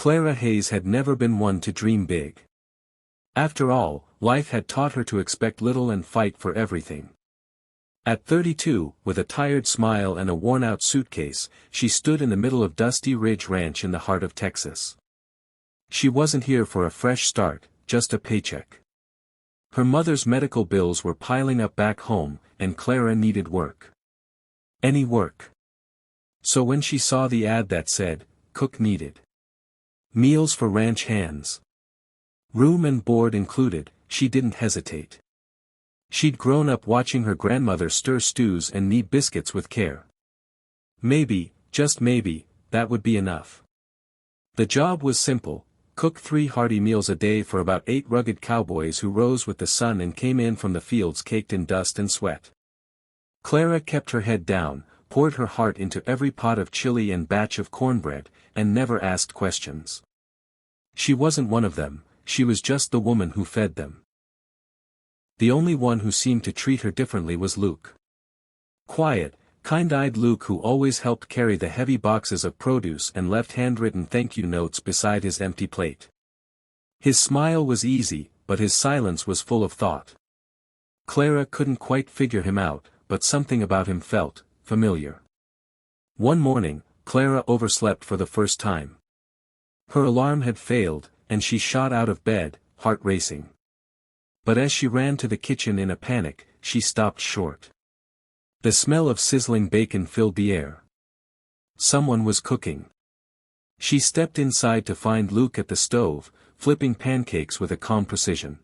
Clara Hayes had never been one to dream big. After all, life had taught her to expect little and fight for everything. At 32, with a tired smile and a worn-out suitcase, she stood in the middle of Dusty Ridge Ranch in the heart of Texas. She wasn't here for a fresh start, just a paycheck. Her mother's medical bills were piling up back home, and Clara needed work. Any work. So when she saw the ad that said, "Cook needed. Meals for ranch hands. Room and board included," she didn't hesitate. She'd grown up watching her grandmother stir stews and knead biscuits with care. Maybe, just maybe, that would be enough. The job was simple: cook 3 hearty meals a day for about 8 rugged cowboys who rose with the sun and came in from the fields caked in dust and sweat. Clara kept her head down, poured her heart into every pot of chili and batch of cornbread, and never asked questions. She wasn't one of them, she was just the woman who fed them. The only one who seemed to treat her differently was Luke. Quiet, kind-eyed Luke, who always helped carry the heavy boxes of produce and left handwritten thank you notes beside his empty plate. His smile was easy, but his silence was full of thought. Clara couldn't quite figure him out, but something about him felt familiar. One morning, Clara overslept for the first time. Her alarm had failed, and she shot out of bed, heart racing. But as she ran to the kitchen in a panic, she stopped short. The smell of sizzling bacon filled the air. Someone was cooking. She stepped inside to find Luke at the stove, flipping pancakes with a calm precision.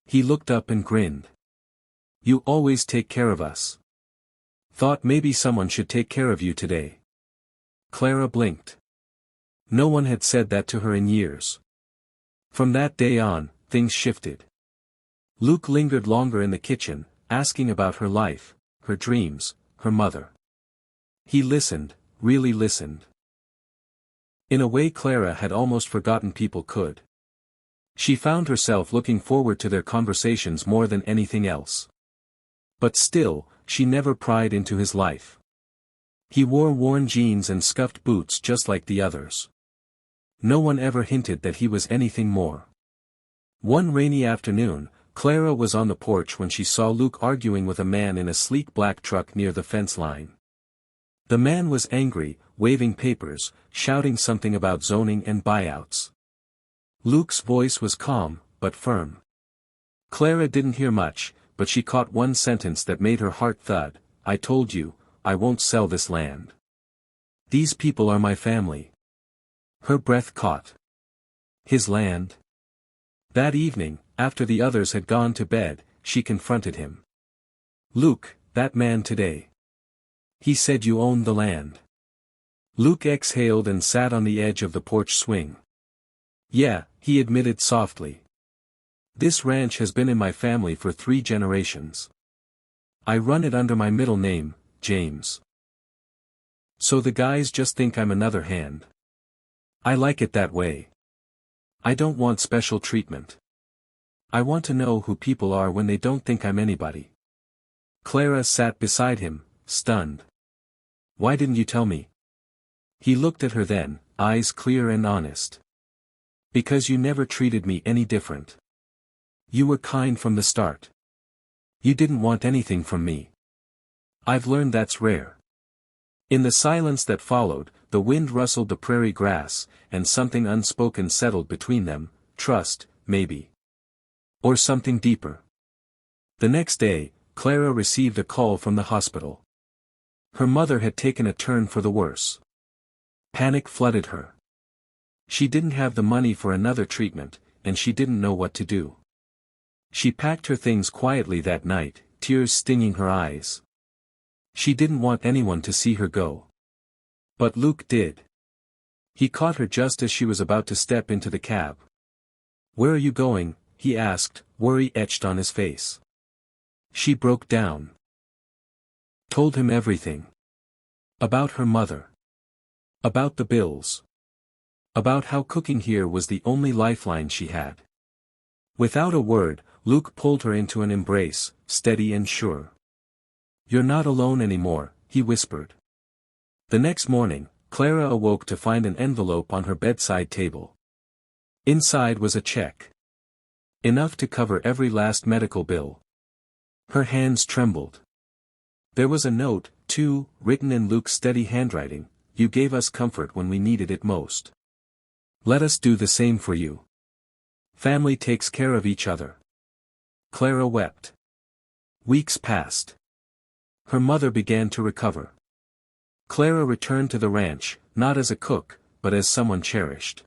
He looked up and grinned. "You always take care of us. Thought maybe someone should take care of you today." Clara blinked. No one had said that to her in years. From that day on, things shifted. Luke lingered longer in the kitchen, asking about her life, her dreams, her mother. He listened, really listened. In a way Clara had almost forgotten people could. She found herself looking forward to their conversations more than anything else. But still, she never pried into his life. He wore worn jeans and scuffed boots just like the others. No one ever hinted that he was anything more. One rainy afternoon, Clara was on the porch when she saw Luke arguing with a man in a sleek black truck near the fence line. The man was angry, waving papers, shouting something about zoning and buyouts. Luke's voice was calm, but firm. Clara didn't hear much, but she caught one sentence that made her heart thud: "I told you, I won't sell this land. These people are my family." Her breath caught. His land? That evening, after the others had gone to bed, she confronted him. "Luke, that man today. He said you owned the land." Luke exhaled and sat on the edge of the porch swing. "Yeah," he admitted softly. "This ranch has been in my family for 3 generations. I run it under my middle name, James. So the guys just think I'm another hand. I like it that way. I don't want special treatment. I want to know who people are when they don't think I'm anybody." Clara sat beside him, stunned. "Why didn't you tell me?" He looked at her then, eyes clear and honest. "Because you never treated me any different. You were kind from the start. You didn't want anything from me. I've learned that's rare." In the silence that followed, the wind rustled the prairie grass, and something unspoken settled between them: trust, maybe. Or something deeper. The next day, Clara received a call from the hospital. Her mother had taken a turn for the worse. Panic flooded her. She didn't have the money for another treatment, and she didn't know what to do. She packed her things quietly that night, tears stinging her eyes. She didn't want anyone to see her go. But Luke did. He caught her just as she was about to step into the cab. "Where are you going?" he asked, worry etched on his face. She broke down. Told him everything. About her mother. About the bills. About how cooking here was the only lifeline she had. Without a word, Luke pulled her into an embrace, steady and sure. "You're not alone anymore," he whispered. The next morning, Clara awoke to find an envelope on her bedside table. Inside was a check. Enough to cover every last medical bill. Her hands trembled. There was a note, too, written in Luke's steady handwriting: "You gave us comfort when we needed it most. Let us do the same for you. Family takes care of each other." Clara wept. Weeks passed. Her mother began to recover. Clara returned to the ranch, not as a cook, but as someone cherished.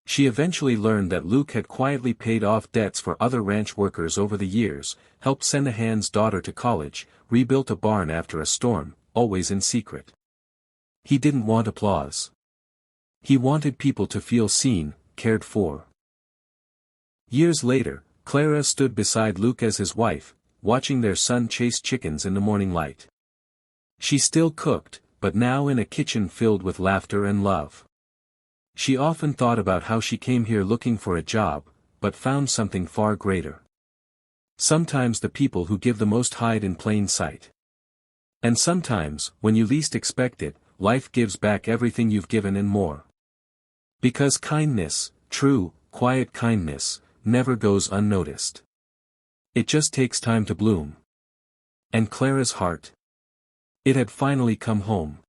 She eventually learned that Luke had quietly paid off debts for other ranch workers over the years, helped send a hand's daughter to college, rebuilt a barn after a storm, always in secret. He didn't want applause. He wanted people to feel seen, cared for. Years later, Clara stood beside Luke as his wife, watching their son chase chickens in the morning light. She still cooked, but now in a kitchen filled with laughter and love. She often thought about how she came here looking for a job, but found something far greater. Sometimes the people who give the most hide in plain sight. And sometimes, when you least expect it, life gives back everything you've given and more. Because kindness, true, quiet kindness, never goes unnoticed. It just takes time to bloom. And Clara's heart? It had finally come home.